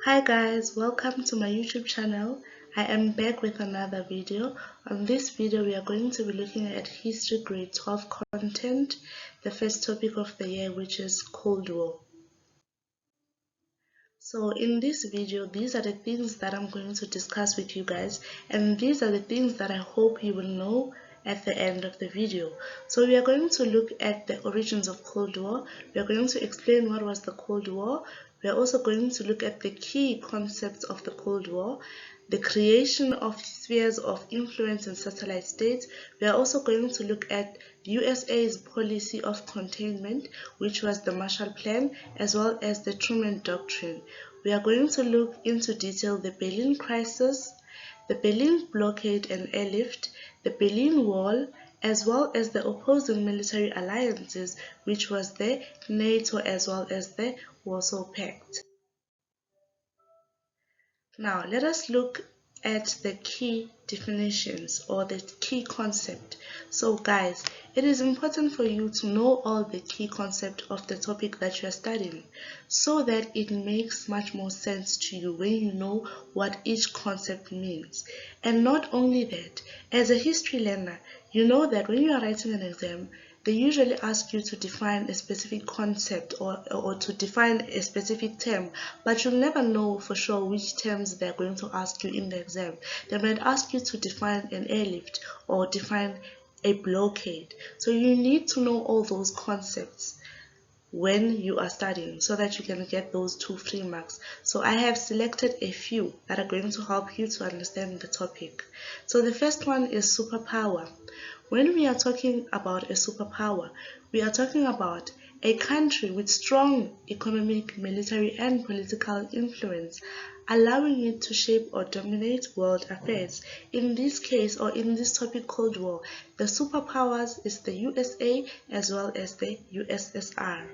Hi guys, welcome to my YouTube channel. I am back with another video. On this video we are going to be looking at History Grade 12 content, the first topic of the year, which is Cold War. So in this video, these are the things that I'm going to discuss with you guys, and these are the things that I hope you will know at the end of the video. So we are going to look at the origins of Cold War. We are going to explain what was the Cold War. We are also going to look at the key concepts of the Cold War, the creation of spheres of influence in satellite states. We are also going to look at the USA's policy of containment, which was the Marshall Plan, as well as the Truman Doctrine. We are going to look into detail the Berlin Crisis, the Berlin Blockade and Airlift, the Berlin Wall, as well as the opposing military alliances, which was the NATO as well as the Warsaw Pact. Now, let us look at the key definitions or the key concept. So guys, it is important for you to know all the key concept of the topic that you are studying so that it makes much more sense to you when you know what each concept means. And not only that, as a history learner, you know that when you are writing an exam, they usually ask you to define a specific concept or to define a specific term, but you'll never know for sure which terms they're going to ask you in the exam. They might ask you to define an airlift or define a blockade. So you need to know all those concepts when you are studying so that you can get those 2 free marks. So I have selected a few that are going to help you to understand the topic. So the first one is superpower. When we are talking about a superpower, we are talking about a country with strong economic, military, and political influence, allowing it to shape or dominate world affairs. In this case, or in this topic Cold War, the superpowers is the USA as well as the USSR.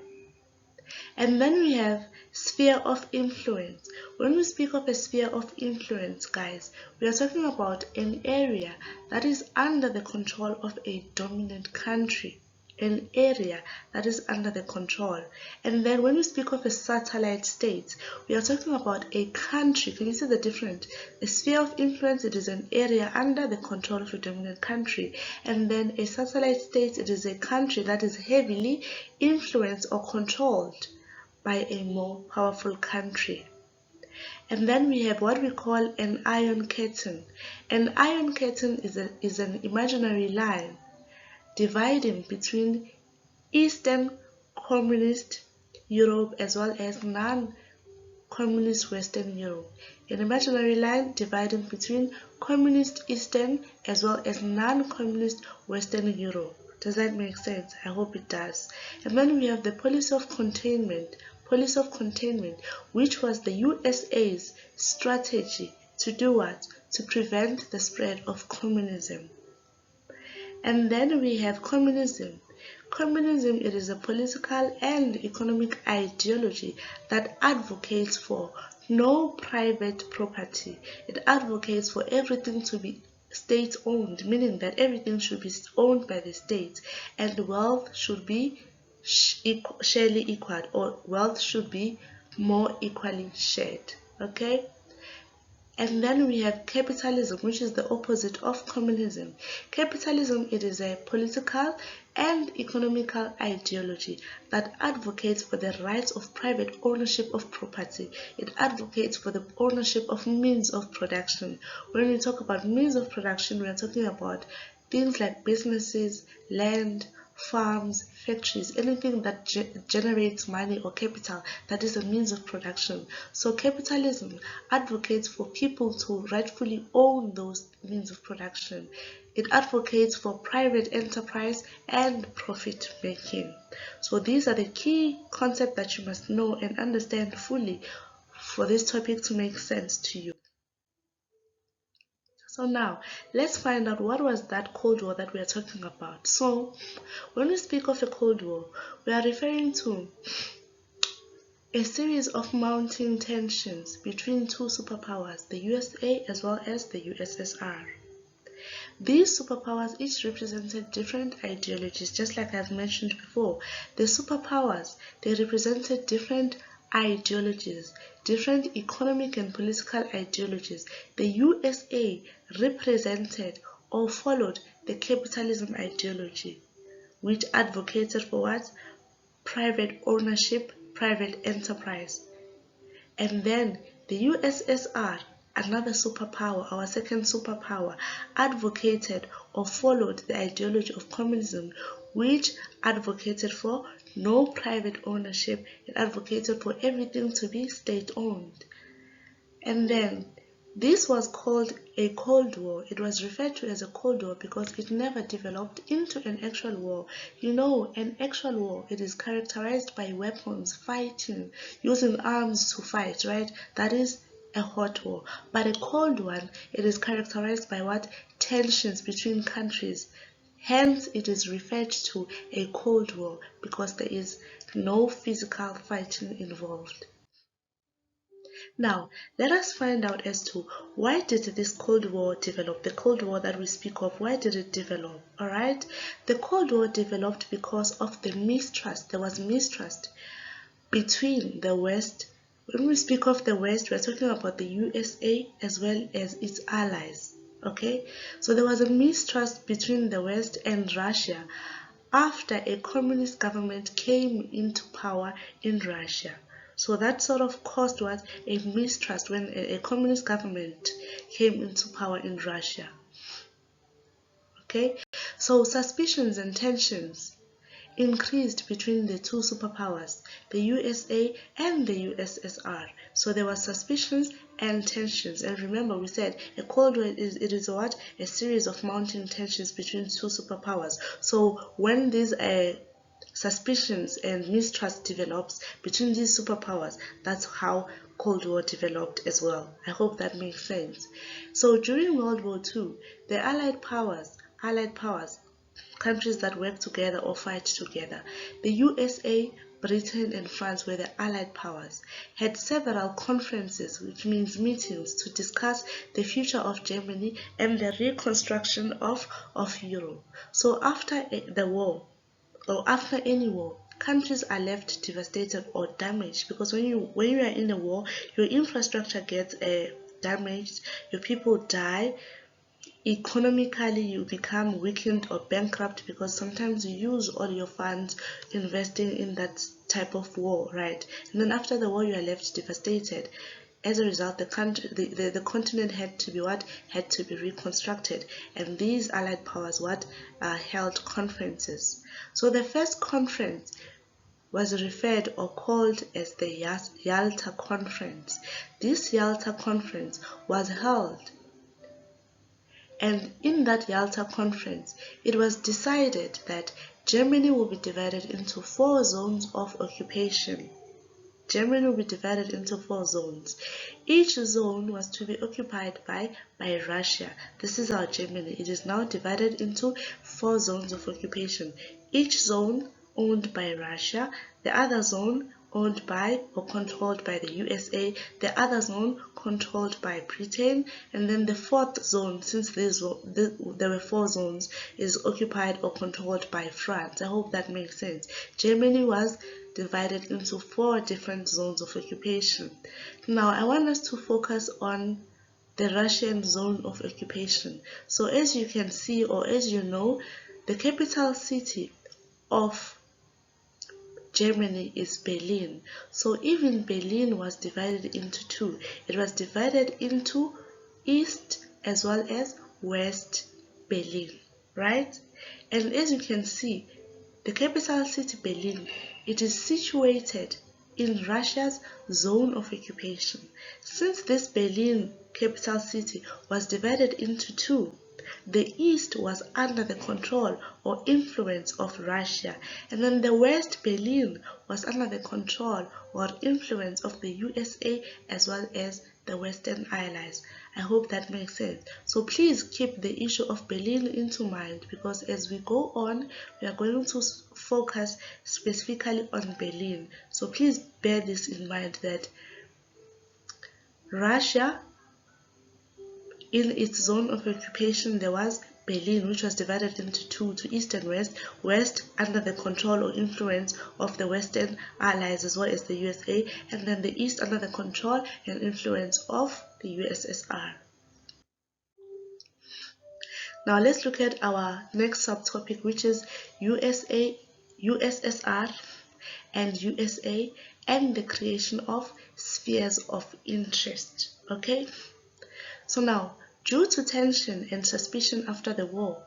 And then we have sphere of influence. When we speak of a sphere of influence, guys, we are talking about an area that is under the control of a dominant country. An area that is under the control. And then when we speak of a satellite state, we are talking about a country. Can you see the difference? A sphere of influence, it is an area under the control of a dominant country. And then a satellite state, it is a country that is heavily influenced or controlled by a more powerful country. And then we have what we call an iron curtain. An iron curtain is an imaginary line dividing between Eastern communist Europe as well as non-communist Western Europe. An imaginary line dividing between communist Eastern as well as non-communist Western Europe. Does that make sense? I hope it does. And then we have the policy of containment. Policy of containment, which was the USA's strategy to do what? To prevent the spread of communism. And then we have communism. Communism, it is a political and economic ideology that advocates for no private property. It advocates for everything to be state-owned, meaning that everything should be owned by the state and wealth should be sharely equal, or wealth should be more equally shared. Okay? And then we have capitalism, which is the opposite of communism. Capitalism, it is a political and economical ideology that advocates for the rights of private ownership of property. It advocates for the ownership of means of production. When we talk about means of production, we are talking about things like businesses, land, farms, factories, anything that generates money or capital, that is a means of production. So capitalism advocates for people to rightfully own those means of production. It advocates for private enterprise and profit making. So these are the key concepts that you must know and understand fully for this topic to make sense to you. So now, let's find out what was that Cold War that we are talking about. So, when we speak of a Cold War, we are referring to a series of mounting tensions between 2 superpowers, the USA as well as the USSR. These superpowers each represented different ideologies, just like I've mentioned before. The superpowers, they represented different ideologies, different economic and political ideologies. The USA represented or followed the capitalism ideology, which advocated for what? Private ownership, private enterprise. And then the USSR, another superpower, our second superpower, advocated or followed the ideology of communism, which advocated for no private ownership. It advocated for everything to be state-owned. And then this was called a Cold War. It was referred to as a Cold War because it never developed into an actual war. You know, an actual war, it is characterized by weapons, fighting, using arms to fight, right? That is a hot war. But a cold one, it is characterized by what? Tensions between countries. Hence, it is referred to a Cold War because there is no physical fighting involved. Now, let us find out as to why did this Cold War develop? The Cold War that we speak of, why did it develop? Alright, the Cold War developed because of the mistrust. There was mistrust between the West. When we speak of the West, we're talking about the USA as well as its allies. Okay, so there was a mistrust between the West and Russia after a communist government came into power in Russia. So that sort of caused what? A mistrust when a communist government came into power in Russia. Okay, so suspicions and tensions increased between the two superpowers, the USA and the USSR. So there were suspicions and tensions. And remember, we said a Cold War is what? A series of mounting tensions between two superpowers. So when these suspicions and mistrust develops between these superpowers, that's how Cold War developed as well. I hope that makes sense. So during World War II, the Allied powers, countries that work together or fight together, the USA, Britain and France were the Allied powers, had several conferences, which means meetings, to discuss the future of Germany and the reconstruction of Europe. So after the war, or after any war, countries are left devastated or damaged because when you are in a war, your infrastructure gets damaged, your people die. Economically, you become weakened or bankrupt because sometimes you use all your funds investing in that type of war, right? And then after the war, you are left devastated. As a result, the continent had to be what? Had to be reconstructed, and these Allied powers held conferences. So the first conference was referred or called as the Yalta Conference. This Yalta Conference was held, and in that Yalta Conference, it was decided that Germany will be divided into 4 zones of occupation. Germany will be divided into 4 zones. Each zone was to be occupied by Russia. This is our Germany. It is now divided into 4 zones of occupation. Each zone owned by Russia, the other zone owned by or controlled by the USA, the other zone controlled by Britain, and then the 4th zone, since there were 4 zones, is occupied or controlled by France. I hope that makes sense. Germany was divided into 4 different zones of occupation. Now I want us to focus on the Russian zone of occupation. So as you can see, or as you know, the capital city of Germany is Berlin. So even Berlin was divided into 2. It was divided into East as well as West Berlin, right? And as you can see, the capital city Berlin, it is situated in Russia's zone of occupation. Since this Berlin capital city was divided into 2, the East was under the control or influence of Russia, and then the West Berlin was under the control or influence of the USA as well as the Western Allies. I hope that makes sense. So please keep the issue of Berlin into mind, because as we go on, we are going to focus specifically on Berlin. So please bear this in mind, that Russia, in its zone of occupation, there was Berlin, which was divided into two, to East and West. West under the control or influence of the Western Allies as well as the USA, and then the East under the control and influence of the USSR. Now let's look at our next subtopic, which is USSR and USA and the creation of spheres of interest. Okay, so now, due to tension and suspicion after the war,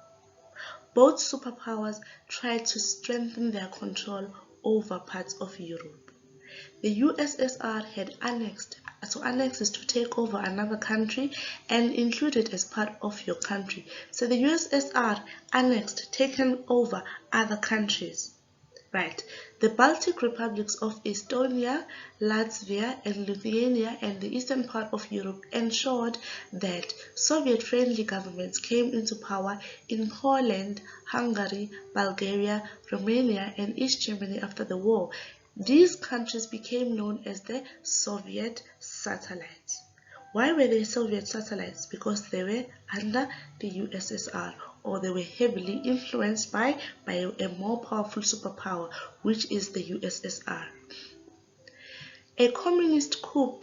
both superpowers tried to strengthen their control over parts of Europe. The USSR had annexed, so annex is to take over another country and include it as part of your country. So the USSR annexed, taken over other countries. Right. The Baltic republics of Estonia, Latvia, and Lithuania and the eastern part of Europe ensured that Soviet-friendly governments came into power in Poland, Hungary, Bulgaria, Romania, and East Germany after the war. These countries became known as the Soviet satellites. Why were they Soviet satellites? Because they were under the USSR, or they were heavily influenced by a more powerful superpower, which is the USSR. A communist coup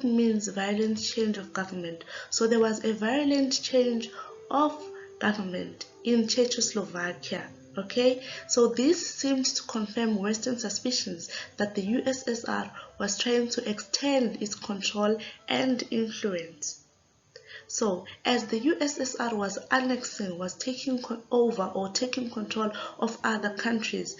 means violent change of government. So there was a violent change of government in Czechoslovakia. Okay, so this seemed to confirm Western suspicions that the USSR was trying to extend its control and influence. So, as the USSR was annexing, was taking over or taking control of other countries,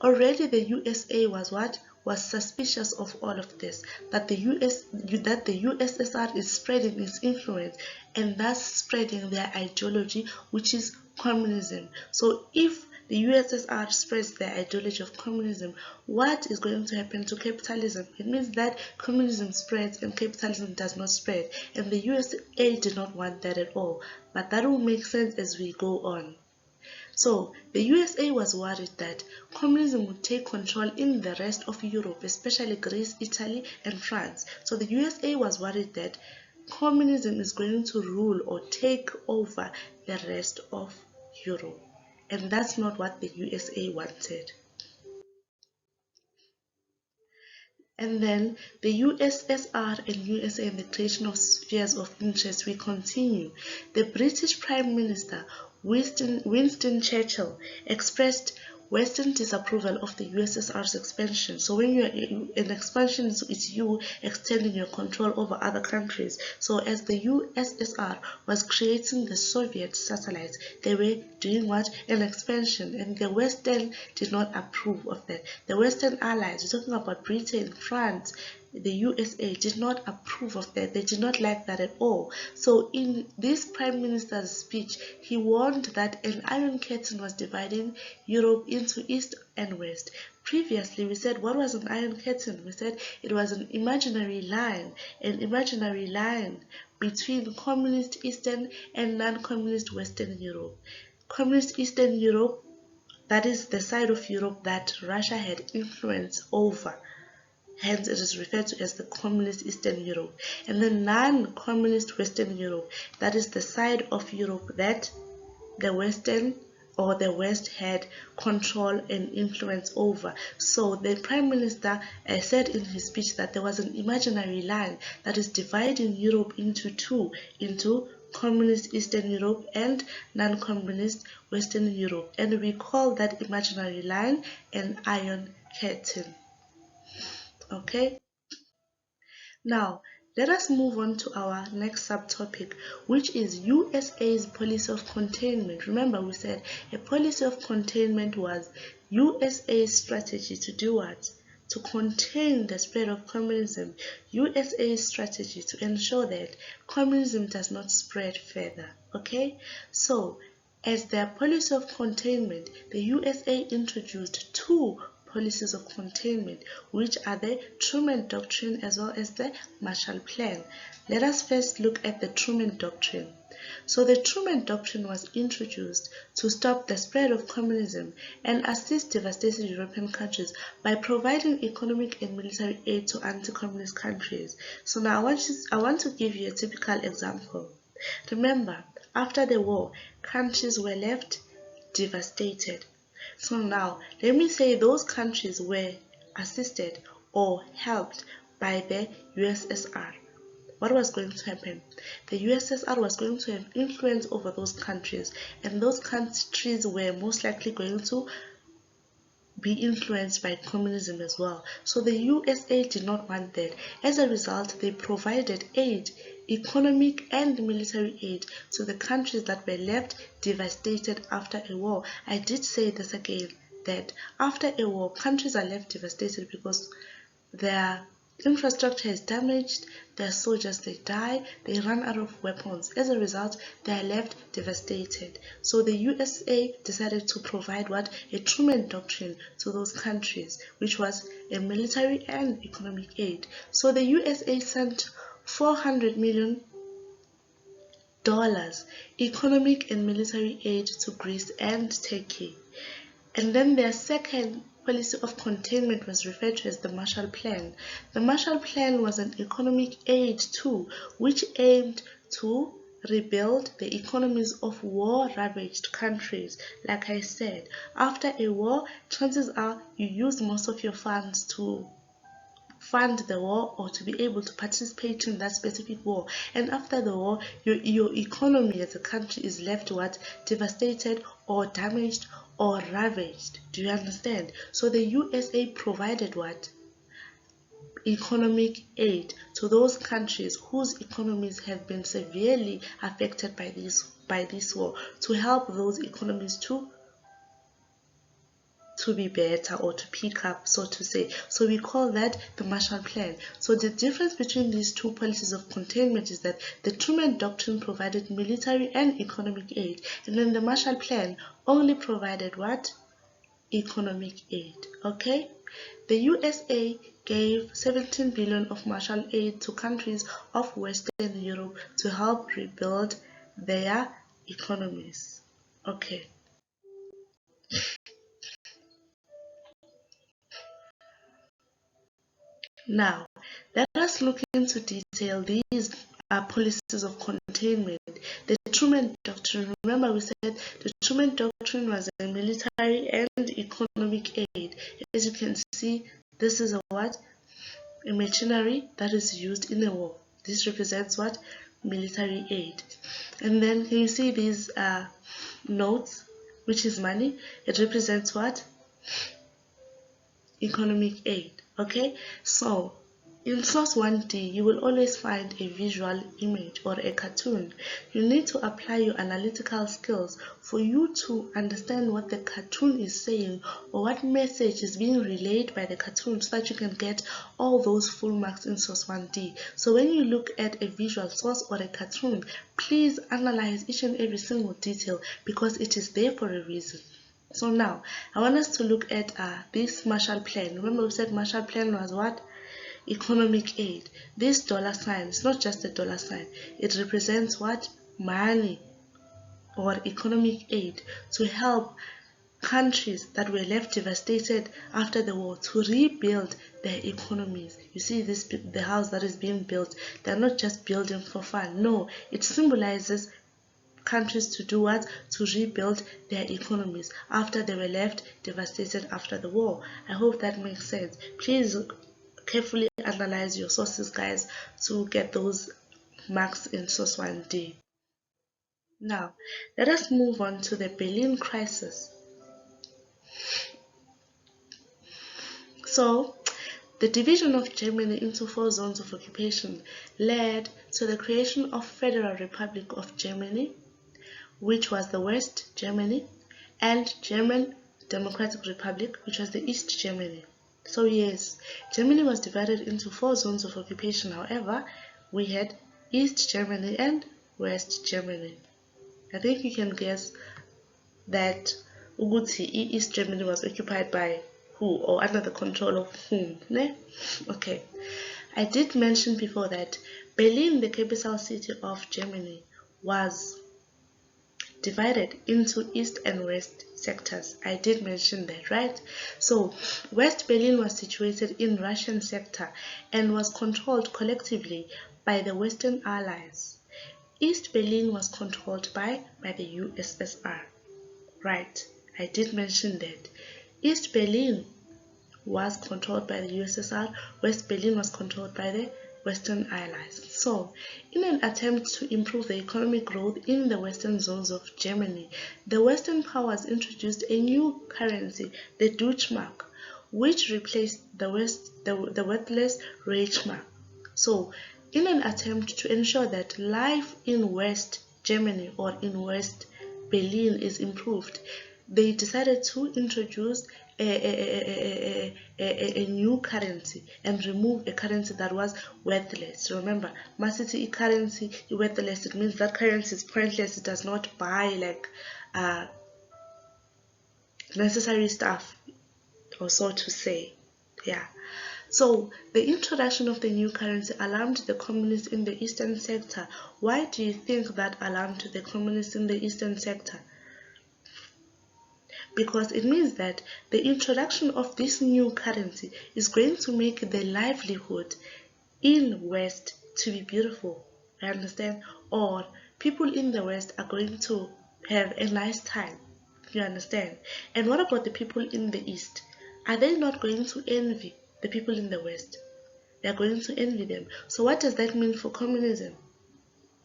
already the USA was what? Was suspicious of all of this, that the USSR is spreading its influence and thus spreading their ideology, which is communism. So if the USSR spreads their ideology of communism, what is going to happen to capitalism? It means that communism spreads and capitalism does not spread, and the USA did not want that at all. But that will make sense as we go on. So the USA was worried that communism would take control in the rest of Europe, especially Greece, Italy, and France. So the USA was worried that communism is going to rule or take over the rest of Europe. And that's not what the USA wanted. And then the USSR and USA and the creation of spheres of interest, we continue. The British Prime Minister Winston Churchill expressed Western disapproval of the USSR's expansion. So when you're in expansion, it's you extending your control over other countries. So as the USSR was creating the Soviet satellites, they were doing what? An expansion, and the Western did not approve of that. The Western allies, we're talking about Britain, France, the USA, did not approve of that. They did not like that at all. So in this Prime Minister's speech, he warned that an iron curtain was dividing Europe into East and West. Previously, we said, what was an iron curtain? We said it was an imaginary line between communist Eastern and non-communist Western Europe. Communist Eastern Europe, that is the side of Europe that Russia had influence over. Hence, it is referred to as the communist Eastern Europe. And the non-communist Western Europe, that is the side of Europe that the Western or the West had control and influence over. So the Prime Minister said in his speech that there was an imaginary line that is dividing Europe into two, into communist Eastern Europe and non-communist Western Europe. And we call that imaginary line an iron curtain. Okay, now let us move on to our next subtopic, which is USA's policy of containment. Remember, we said a policy of containment was USA's strategy to do what? To contain the spread of communism. USA's strategy to ensure that communism does not spread further. Okay, so as their policy of containment, the USA introduced two policies of containment, which are the Truman Doctrine as well as the Marshall Plan. Let us first look at the Truman Doctrine. So the Truman Doctrine was introduced to stop the spread of communism and assist devastated European countries by providing economic and military aid to anti-communist countries. So now I want to give you a typical example. Remember, after the war, countries were left devastated. So now, let me say those countries were assisted or helped by the USSR. What was going to happen? The USSR was going to have influence over those countries, and those countries were most likely going to be influenced by communism as well. So the USA did not want that. As a result, they provided aid, economic and military aid, to the countries that were left devastated after a war. I did say this again, that after a war, countries are left devastated because their infrastructure is damaged, their soldiers, they die, they run out of weapons. As a result, they are left devastated. So the USA decided to provide what? A Truman Doctrine to those countries, which was a military and economic aid. So the USA sent $400 million economic and military aid to Greece and Turkey. And then their second policy of containment was referred to as the Marshall Plan. The Marshall Plan was an economic aid too, which aimed to rebuild the economies of war-ravaged countries. Like I said, after a war, chances are you use most of your funds to fund the war or to be able to participate in that specific war, and after the war your economy as a country is left what? Devastated or damaged or ravaged. Do you understand? So the USA provided what? Economic aid to those countries whose economies have been severely affected by this war, to help those economies to be better or to pick up, so to say. So we call that the Marshall Plan. So the difference between these two policies of containment is that the Truman Doctrine provided military and economic aid, and then the Marshall Plan only provided what? Economic aid. Okay? The USA gave 17 billion of Marshall aid to countries of Western Europe to help rebuild their economies. Okay. Now, let us look into detail these policies of containment. The Truman Doctrine. Remember, we said the Truman Doctrine was a military and economic aid. As you can see, this is a what? A machinery that is used in a war. This represents what? Military aid. And then can you see these notes, which is money? It represents what? Economic aid. Okay, so in source 1D you will always find a visual image or a cartoon. You need to apply your analytical skills for you to understand what the cartoon is saying or what message is being relayed by the cartoon, so that you can get all those full marks in source 1D. So when you look at a visual source or a cartoon, please analyze each and every single detail because it is there for a reason. So now, I want us to look at this Marshall Plan. Remember we said Marshall Plan was what? Economic aid. This dollar sign is not just a dollar sign. It represents what? Money or economic aid to help countries that were left devastated after the war to rebuild their economies. You see this, the house that is being built, they're not just building for fun. No, it symbolizes countries to do what? To rebuild their economies after they were left devastated after the war. I hope that makes sense. Please carefully analyze your sources, guys, to get those marks in source 1D. Now, let us move on to the Berlin crisis. So, the division of Germany into 4 zones of occupation led to the creation of Federal Republic of Germany, which was the West Germany, and German Democratic Republic, which was the East Germany. So yes, Germany was divided into 4 zones of occupation. However, we had East Germany and West Germany. I think you can guess that East Germany was occupied by who, or under the control of whom? Ne? Okay. I did mention before that Berlin, the capital city of Germany, was divided into East and West sectors. I did mention that, right? So West Berlin was situated in Russian sector and was controlled collectively by the Western Allies. East Berlin was controlled by the USSR. Right, I did mention that. East Berlin was controlled by the USSR, West Berlin was controlled by the Western Allies. So, in an attempt to improve the economic growth in the western zones of Germany, the Western powers introduced a new currency, the Deutschmark, which replaced the worthless Reichsmark. So, in an attempt to ensure that life in West Germany or in West Berlin is improved, they decided to introduce a new currency and remove a currency that was worthless. Remember, Masiti currency is worthless. It means that currency is pointless. It does not buy like necessary stuff, or so to say. Yeah. So the introduction of the new currency alarmed the communists in the eastern sector. Why do you think that alarmed the communists in the eastern sector? Because it means that the introduction of this new currency is going to make the livelihood in West to be beautiful. I understand? Or people in the West are going to have a nice time. You understand? And what about the people in the East? Are they not going to envy the people in the West? They are going to envy them. So what does that mean for communism?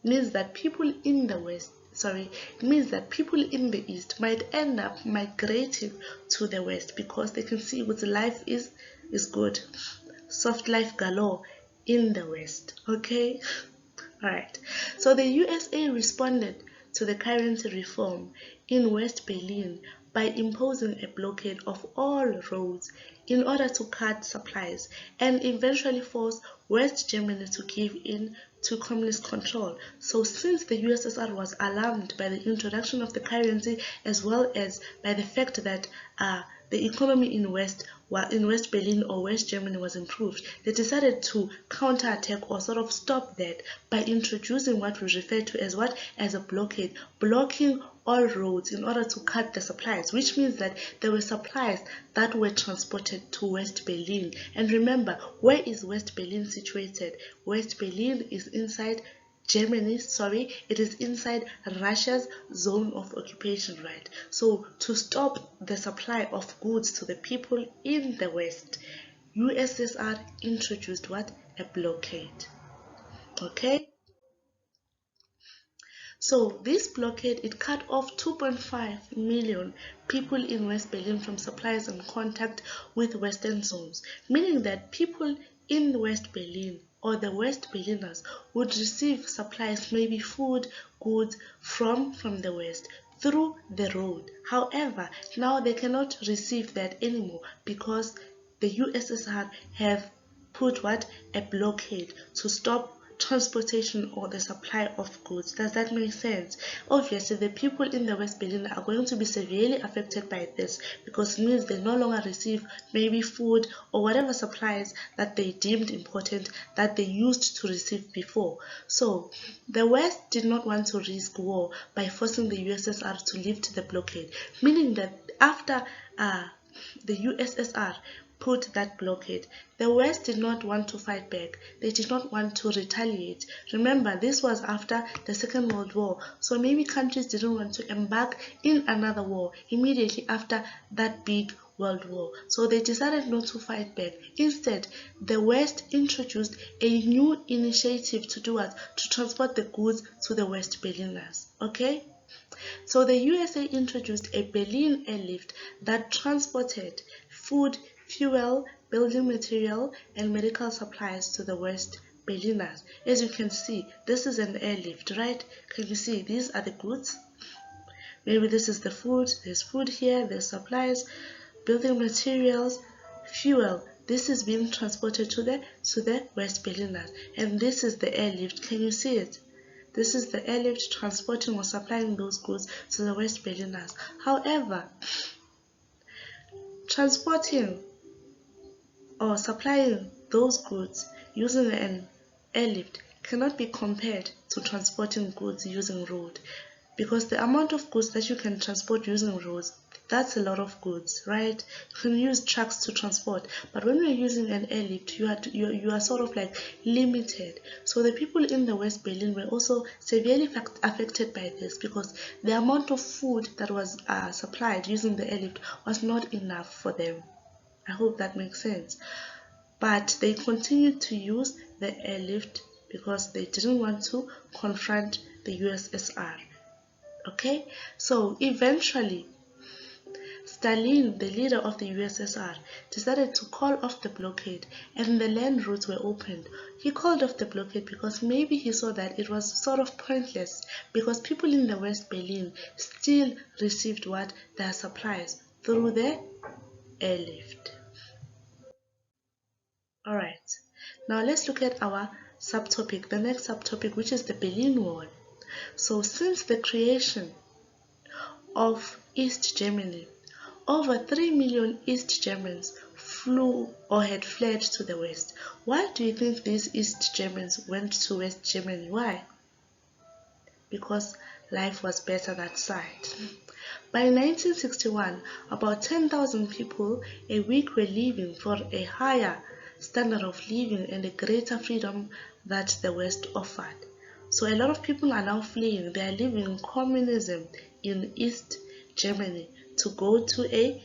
It means that people in the West, it means that people in the East might end up migrating to the West because they can see what life is good. Soft life galore in the West. Okay? Alright. So the USA responded to the currency reform in West Berlin by imposing a blockade of all roads in order to cut supplies and eventually force West Germany to give in to communist control. So since the USSR was alarmed by the introduction of the currency as well as by the fact that the economy in West Berlin or West Germany was improved, they decided to counterattack or sort of stop that by introducing what we refer to as as a blockade, blocking all roads in order to cut the supplies, which means that there were supplies that were transported to West Berlin. And remember, where is West Berlin situated? West Berlin is inside Germany, it is inside Russia's zone of occupation, right? So to stop the supply of goods to the people in the West, USSR introduced what? A blockade. Okay? So this blockade, it cut off 2.5 million people in West Berlin from supplies and contact with Western zones, meaning that people in West Berlin or the West Berliners would receive supplies, maybe food, goods from the West through the road. However, now they cannot receive that anymore because the USSR have put a blockade to stop transportation or the supply of goods. Does that make sense? Obviously, the people in the West Berlin are going to be severely affected by this because it means they no longer receive maybe food or whatever supplies that they deemed important that they used to receive before. So the West did not want to risk war by forcing the USSR to lift the blockade, meaning that after the USSR put that blockade, the West did not want to fight back. They did not want to retaliate. Remember, this was after the Second World War, so maybe countries didn't want to embark in another war immediately after that big World War. So they decided not to fight back. Instead, the West introduced a new initiative to do what? To transport the goods to the West Berliners. Okay? So the USA introduced a Berlin airlift that transported food, fuel, building material, and medical supplies to the West Berliners. As you can see, this is an airlift, right? Can you see these are the goods? Maybe this is the food. There's food here, there's supplies, building materials, fuel. This is being transported to the West Berliners. And this is the airlift. Can you see it? This is the airlift transporting or supplying those goods to the West Berliners. However, transporting or supplying those goods using an airlift cannot be compared to transporting goods using road, because the amount of goods that you can transport using roads That's a lot of goods, right? You can use trucks to transport, but when you're using an airlift, you are sort of like limited. So the people in the West Berlin were also severely affected by this, because the amount of food that was supplied using the airlift was not enough for them. I hope that makes sense. But they continued to use the airlift because they didn't want to confront the USSR. Okay, so eventually Stalin, the leader of the USSR, decided to call off the blockade and the land routes were opened. He called off the blockade because maybe he saw that it was sort of pointless, because people in the West Berlin still received their supplies through the airlift. Alright, now let's look at our subtopic, the next subtopic, which is the Berlin Wall. So since the creation of East Germany, over 3 million East Germans flew or had fled to the West. Why do you think these East Germans went to West Germany? Why? Because life was better that side. By 1961, about 10,000 people a week were leaving for a higher standard of living and a greater freedom that the West offered. So a lot of people are now fleeing. They are living communism in East Germany to go to a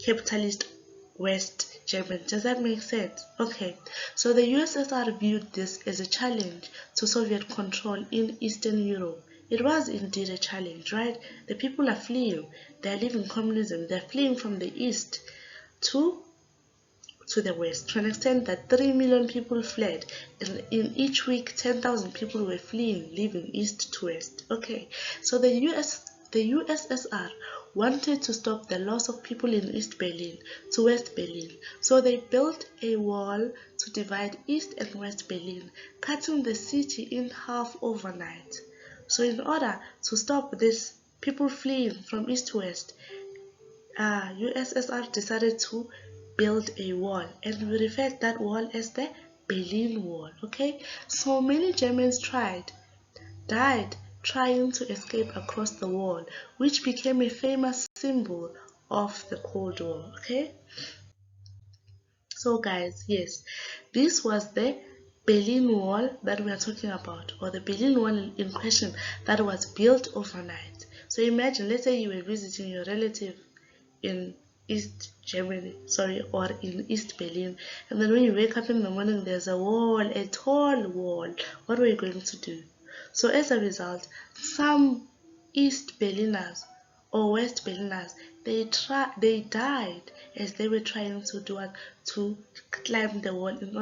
capitalist West Germany. Does that make sense? Okay, so the USSR viewed this as a challenge to Soviet control in Eastern Europe. It was indeed a challenge, right? The people are fleeing. They are living communism. They are fleeing from the East to the West, to an extent that 3 million people fled, and in each week 10,000 people were fleeing, leaving East to West. Okay, so the USSR wanted to stop the loss of people in East Berlin to West Berlin, so they built a wall to divide East and West Berlin, cutting the city in half overnight. So in order to stop this people fleeing from East to West, USSR decided to build a wall, and we refer to that wall as the Berlin Wall. Okay, so many Germans died trying to escape across the wall, which became a famous symbol of the Cold War. Okay, so guys, yes, this was the Berlin Wall that we are talking about, or the Berlin Wall in question that was built overnight. So imagine, let's say you were visiting your relative in East Germany, or in East Berlin, and then when you wake up in the morning, there's a wall, a tall wall. What were you going to do? So as a result, some East Berliners or West Berliners, they died as they were trying to to climb the wall in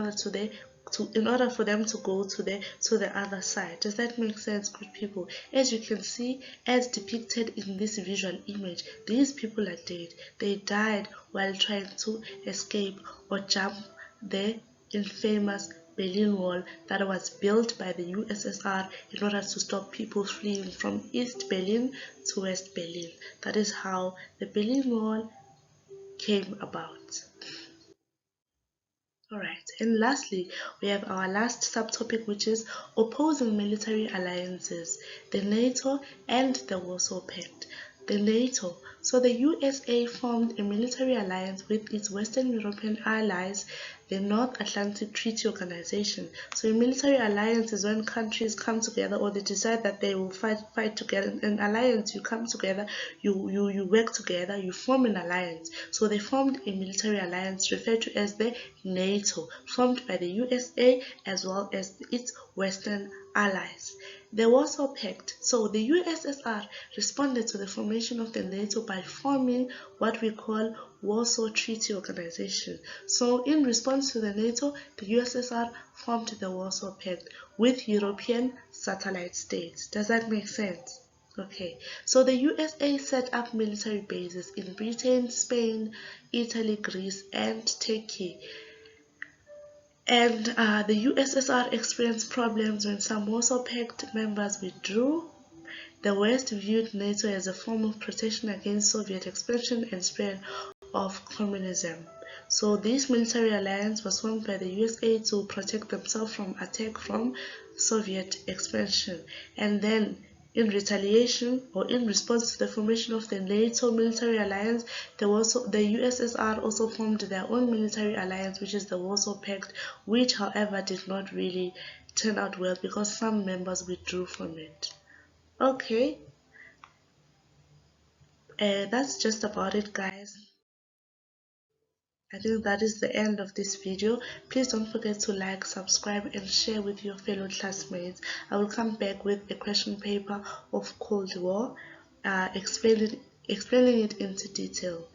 order for them to go to the other side. Does that make sense, good people? As you can see, as depicted in this visual image, these people are dead. They died while trying to escape or jump the infamous Berlin Wall that was built by the USSR in order to stop people fleeing from East Berlin to West Berlin. That is how the Berlin Wall came about. Alright, and lastly, we have our last subtopic, which is opposing military alliances, the NATO and the Warsaw Pact. The NATO. So the USA formed a military alliance with its Western European allies, the North Atlantic Treaty Organization. So a military alliance is when countries come together, or they decide that they will fight together. An alliance, you come together, you work together, you form an alliance. So they formed a military alliance referred to as the NATO, formed by the USA as well as its Western allies. The Warsaw Pact. So the USSR responded to the formation of the NATO by forming what we call Warsaw Treaty Organization. So in response to the NATO, the USSR formed the Warsaw Pact with European satellite states. Does that make sense? Okay, so the USA set up military bases in Britain, Spain, Italy, Greece, and Turkey. And the USSR experienced problems when some Warsaw Pact members withdrew. The West viewed NATO as a form of protection against Soviet expansion and spread of communism. So this military alliance was formed by the USA to protect themselves from attack from Soviet expansion. And then In retaliation or in response to the formation of the NATO military alliance, the USSR also formed their own military alliance, which is the Warsaw Pact, which however did not really turn out well because some members withdrew from it. Okay, that's just about it, guys. I think that is the end of this video. Please don't forget to like, subscribe and share with your fellow classmates. I will come back with a question paper of Cold War, explaining it into detail.